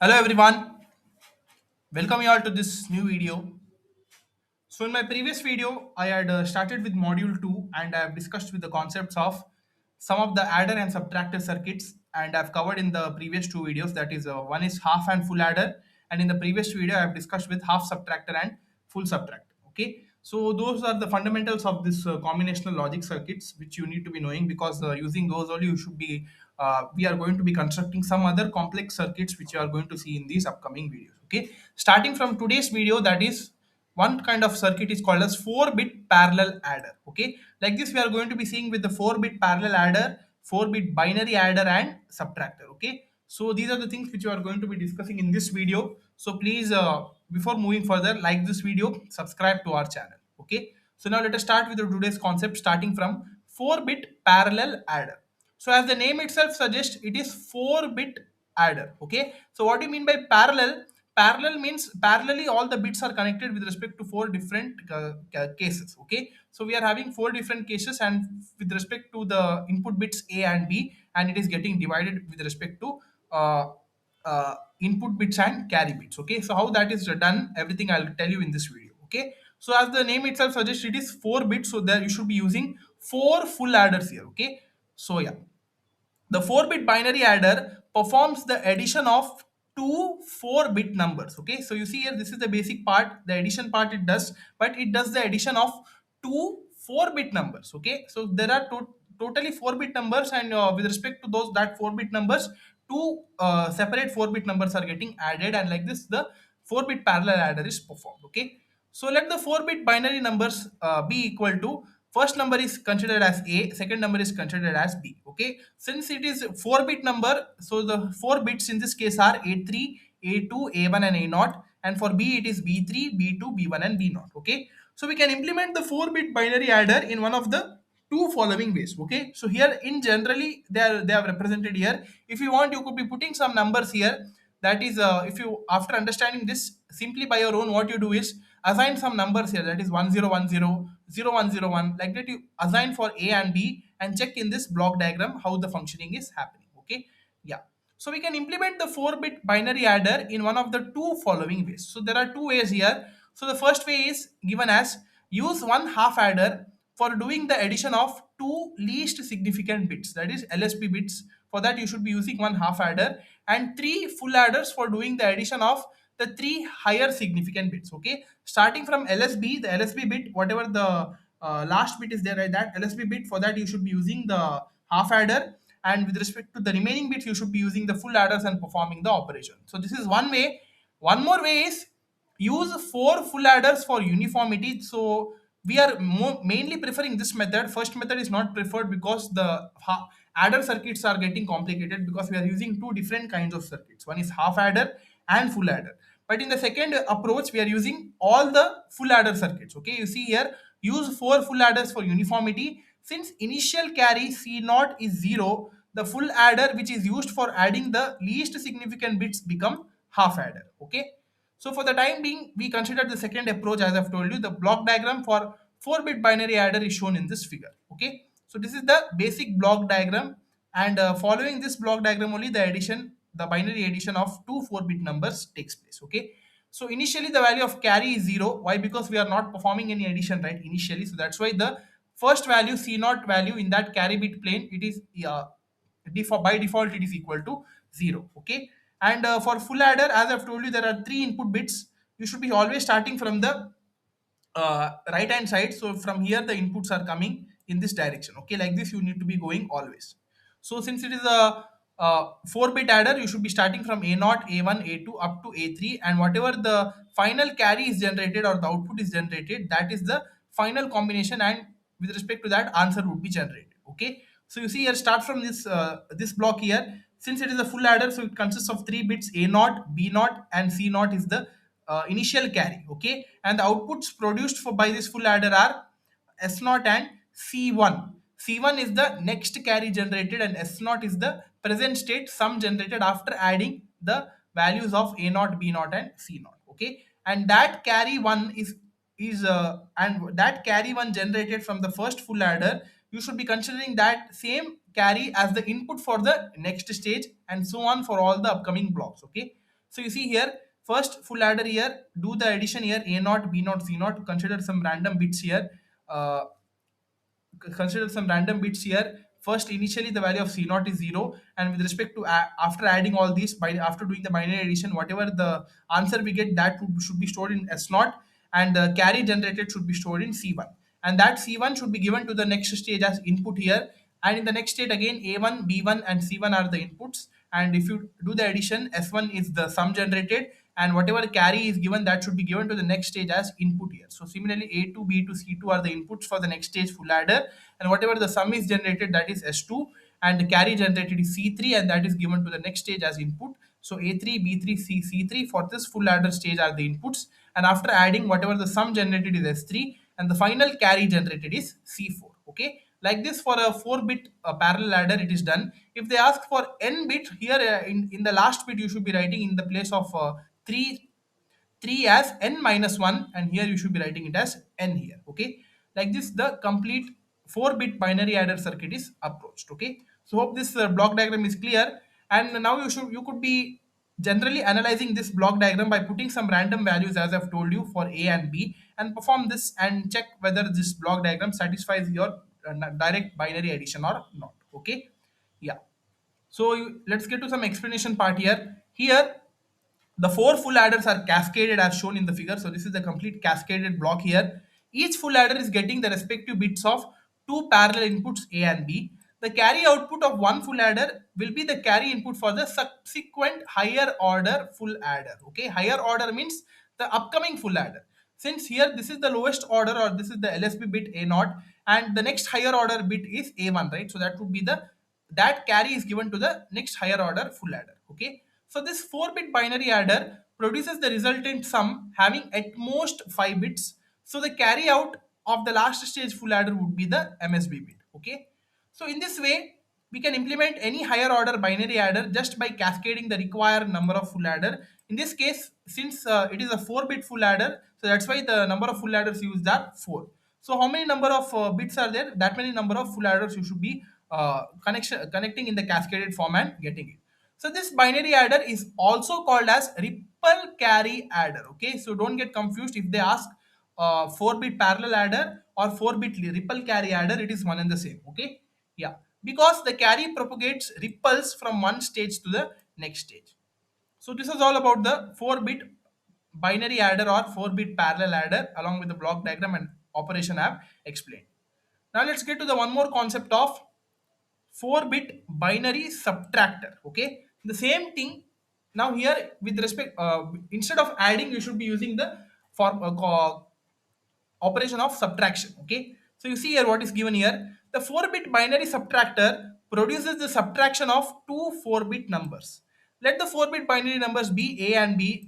Hello everyone, welcome you all to this new video. So in my previous video, I had started with module 2 and I have discussed with the concepts of some of the adder and subtractor circuits, and I've covered in the previous two videos. That is, one is half and full adder, and in the previous video I have discussed with half subtractor and full subtractor. Okay, so those are the fundamentals of this combinational logic circuits which you need to be knowing, because using those only you should be we are going to be constructing some other complex circuits which you are going to see in these upcoming videos. Okay, starting from today's video, that is, one kind of circuit is called as 4-bit parallel adder. Okay, like this we are going to be seeing with the 4-bit parallel adder, 4-bit binary adder and subtractor. Okay, so these are the things which you are going to be discussing in this video. So please, before moving further, like this video, subscribe to our channel. Okay, so now let us start with the today's concept, starting from 4-bit parallel adder. So as the name itself suggests, it is 4-bit adder. Okay, so what do you mean by parallel? Parallel means parallelly all the bits are connected with respect to four different cases. Okay, so we are having four different cases, and with respect to the input bits A and B, and it is getting divided with respect to input bits and carry bits. Okay, so how that is done, everything I'll tell you in this video. Okay, so as the name itself suggests, it is 4 bits, so there you should be using four full adders here. Okay, so yeah, the 4-bit binary adder performs the addition of two 4-bit numbers. Okay, so you see here, this is the basic part, the addition part it does, but it does the addition of two 4-bit numbers. Okay, so there are totally 4-bit numbers, and with respect to those that 4-bit numbers, two separate 4-bit numbers are getting added, and like this the 4-bit parallel adder is performed. Okay, so let the 4-bit binary numbers be equal to, first number is considered as A, second number is considered as B. Okay, since it is 4-bit number, so the 4 bits in this case are A3, A2, A1 and A0, and for B it is B3, B2, B1 and B0. Okay, so we can implement the 4-bit binary adder in one of the two following ways. Okay, so here in generally they have represented here. If you want, you could be putting some numbers here. That is, if you, after understanding this simply by your own, what you do is assign some numbers here, that is 1010, 0101, like that you assign for A and B, and check in this block diagram how the functioning is happening. Okay, yeah, so we can implement the 4-bit binary adder in one of the two following ways. So there are two ways here. So the first way is given as, use one half adder for doing the addition of two least significant bits, that is LSB bits. For that you should be using one half adder, and three full adders for doing the addition of the three higher significant bits. Okay, starting from LSB, the LSB bit, whatever the last bit is there, right, that LSB bit, for that you should be using the half adder, and with respect to the remaining bits you should be using the full adders and performing the operation. So this is one way. One more way is use four full adders for uniformity. So we are mainly preferring this method. First method is not preferred because the adder circuits are getting complicated, because we are using two different kinds of circuits. One is half adder and full adder. But in the second approach, we are using all the full adder circuits. Okay, you see here, use four full adders for uniformity. Since initial carry C naught is 0, the full adder which is used for adding the least significant bits become half adder. Okay, so for the time being, we consider the second approach. As I've told you, the block diagram for 4-bit binary adder is shown in this figure. Okay, so this is the basic block diagram, and following this block diagram only, the addition, the binary addition of two 4-bit numbers takes place. Okay, so initially the value of carry is 0. Why? Because we are not performing any addition, right, initially. So that's why the first value, C naught value in that carry bit plane, it is by default it is equal to 0. Okay, and for full adder, as I've told you, there are three input bits. You should be always starting from the right hand side. So from here the inputs are coming in this direction. Okay, like this you need to be going always. So since it is a 4-bit adder, you should be starting from A0, A1, A2 up to A3, and whatever the final carry is generated or the output is generated, that is the final combination, and with respect to that, answer would be generated. Okay, so you see here, start from this block here. Since it is a full adder, so it consists of three bits: A0, B0 and C0 is the initial carry. Okay, and the outputs produced by this full adder are S0 and C1. C1 is the next carry generated, and S0 is the present state sum generated after adding the values of A0, B0 and C0. Okay, and that carry one and that carry one generated from the first full adder, you should be considering that same carry as the input for the next stage, and so on for all the upcoming blocks. Okay, So you see here, first full adder here, do the addition here, a naught, b naught, c naught, consider some random bits here. Uh, Consider some random bits here. First, initially the value of C naught is 0, and with respect to after adding all these, by after doing the binary addition, whatever the answer we get, that should be stored in S naught, and the carry generated should be stored in C1, and that C1 should be given to the next stage as input here. And in the next state again, A1, B1, and C1 are the inputs, and if you do the addition, S1 is the sum generated, and whatever carry is given, that should be given to the next stage as input here. So similarly, A2, B2, C2 are the inputs for the next stage full adder, and whatever the sum is generated, that is S2, and the carry generated is C3, and that is given to the next stage as input. So A3, B3, C3 for this full adder stage are the inputs, and after adding, whatever the sum generated is S3, and the final carry generated is C4. Okay, like this for a 4-bit parallel adder it is done. If they ask for n bit here, in the last bit you should be writing in the place of 3 3 as n minus 1, and here you should be writing it as n here. Okay, like this the complete 4-bit binary adder circuit is approached. Okay, so hope this block diagram is clear, and now you could be generally analyzing this block diagram by putting some random values as I've told you for a and b, and perform this and check whether this block diagram satisfies your direct binary addition or not. Okay, yeah. So let's get to some explanation part here. Here, the four full adders are cascaded as shown in the figure. So this is the complete cascaded block here. Each full adder is getting the respective bits of two parallel inputs A and B. The carry output of one full adder will be the carry input for the subsequent higher order full adder. Okay, higher order means the upcoming full adder. Since here this is the lowest order, or this is the LSB bit A naught, and the next higher order bit is A1, right? So that would be the that carry is given to the next higher order full adder. Okay, so this 4-bit binary adder produces the resultant sum having at most 5 bits. So the carry out of the last stage full adder would be the MSB bit. Okay, so in this way we can implement any higher order binary adder just by cascading the required number of full adder. In this case, since it is a 4-bit full adder, so that's why the number of full adders used are 4. So how many number of bits are there? That many number of full adders you should be connecting in the cascaded form and getting it. So this binary adder is also called as ripple carry adder. Okay, so don't get confused if they ask 4-bit parallel adder or 4-bit ripple carry adder. It is one and the same. Okay, yeah, because the carry propagates ripples from one stage to the next stage. So this is all about the 4-bit binary adder or 4-bit parallel adder along with the block diagram and operation I have explained. Now let's get to the one more concept of 4-bit binary subtractor. Okay, the same thing. Now here with respect, instead of adding, you should be using the form operation of subtraction. Okay, so you see here what is given here. The 4-bit binary subtractor produces the subtraction of two 4-bit numbers. Let the 4-bit binary numbers be a and b.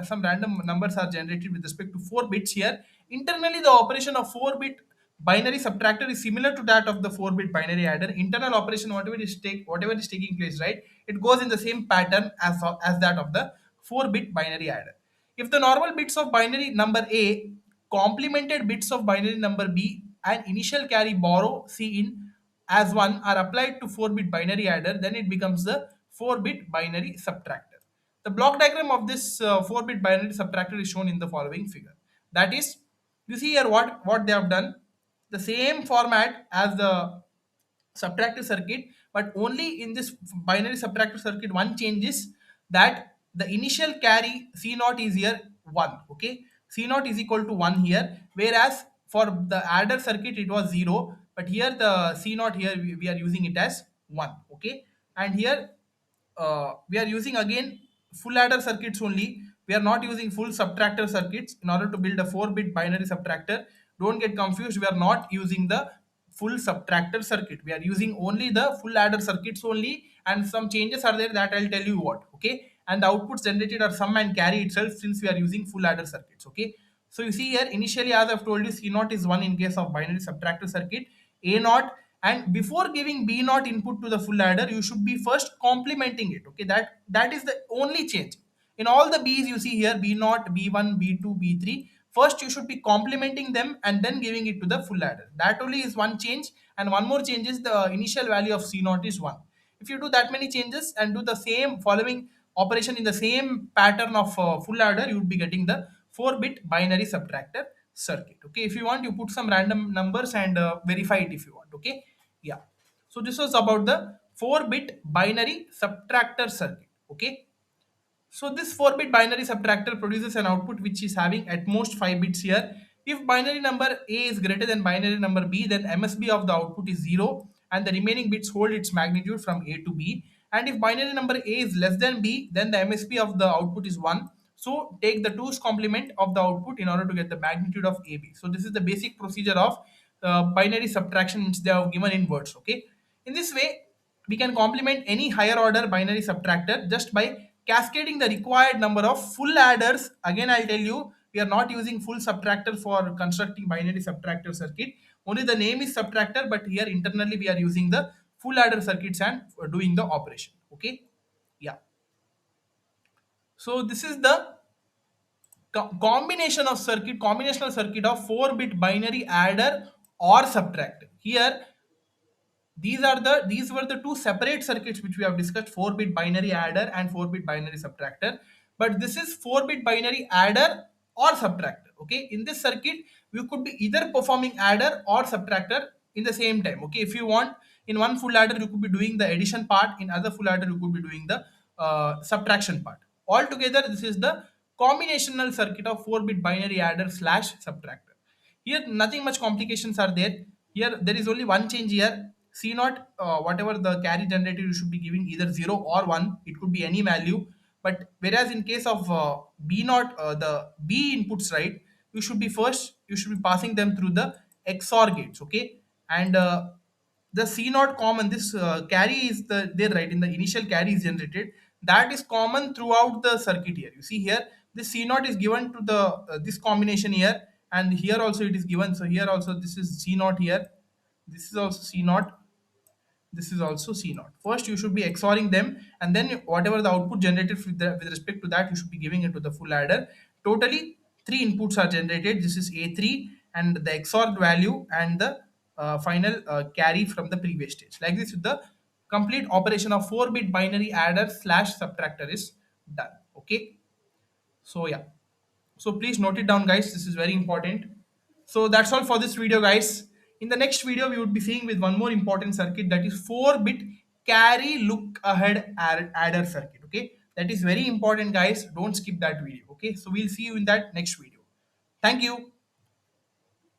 Some random numbers are generated with respect to 4 bits here. Internally, the operation of 4-bit binary subtractor is similar to that of the 4-bit binary adder. Internal operation, whatever is taking place, right, it goes in the same pattern as that of the 4-bit binary adder. If the normal bits of binary number a, complemented bits of binary number b, and initial carry borrow c in as 1 are applied to 4-bit binary adder, then it becomes the 4-bit binary subtractor. The block diagram of this 4-bit binary subtractor is shown in the following figure. That is, you see here what they have done, the same format as the subtractive circuit, but only in this binary subtractive circuit one change is that the initial carry c naught is here 1. Okay, c naught is equal to 1 here, whereas for the adder circuit it was 0, but here the c naught here we are using it as 1. Okay, and here we are using again full adder circuits only. We are not using full subtractor circuits in order to build a 4-bit binary subtractor. Don't get confused, we are not using the full subtractor circuit. We are using only the full adder circuits only, and some changes are there that I'll tell you what. Okay, and the outputs generated are sum and carry itself, since we are using full adder circuits. Okay, so you see here initially, as I've told you, c naught is 1 in case of binary subtractor circuit, a naught, and before giving b naught input to the full adder, you should be first complementing it. Okay, that is the only change. In all the b's you see here, b naught, b1, b2, b3, first you should be complementing them and then giving it to the full adder. That only is one change, and one more change is the initial value of c naught is 1. If you do that many changes and do the same following operation in the same pattern of full adder, you would be getting the 4-bit binary subtractor circuit. Okay, if you want, you put some random numbers and verify it if you want. Okay, yeah. So this was about the 4-bit binary subtractor circuit. Okay, so this 4-bit binary subtractor produces an output which is having at most 5 bits here. If binary number A is greater than binary number B, then MSB of the output is 0 and the remaining bits hold its magnitude from A to B. And if binary number A is less than B, then the MSB of the output is 1. So take the 2's complement of the output in order to get the magnitude of AB. So this is the basic procedure of binary subtraction which they have given in words. Okay. In this way, we can complement any higher order binary subtractor just by cascading the required number of full adders. Again, I'll tell you, we are not using full subtractor for constructing binary subtractor circuit. Only the name is subtractor, but here internally we are using the full adder circuits and doing the operation. Okay. Yeah. So this is the combinational circuit of 4-bit binary adder or subtractor. Here these were the two separate circuits which we have discussed: 4-bit binary adder and 4-bit binary subtractor. But this is 4-bit binary adder or subtractor. Okay, in this circuit you could be either performing adder or subtractor in the same time. Okay, if you want, in one full adder you could be doing the addition part, in other full adder you could be doing the subtraction part. Altogether, this is the combinational circuit of 4-bit binary adder slash subtractor. Here, nothing much complications are there. Here, there is only one change here. C naught, whatever the carry generated, you should be giving either 0 or 1. It could be any value. But whereas in case of B naught, the B inputs, right, you should be passing them through the XOR gates, okay? And the C naught common, this carry is there, right, in the initial carry is generated. That is common throughout the circuit here. You see here, this C naught is given to the this combination here, and here also it is given. So here also this is C naught here, this is also C naught, this is also C naught. First, you should be XORing them, and then whatever the output generated with respect to that, you should be giving it to the full adder. Totally, three inputs are generated. This is A3 and the XOR value and the final carry from the previous stage. Like this, the complete operation of 4-bit binary adder slash subtractor is done. Okay. So yeah. So please note it down, guys. This is very important. So that's all for this video, guys. In the next video, we would be seeing with one more important circuit, that is 4-bit carry look ahead adder circuit. Okay, that is very important, guys. Don't skip that video. Okay, so we'll see you in that next video. Thank you.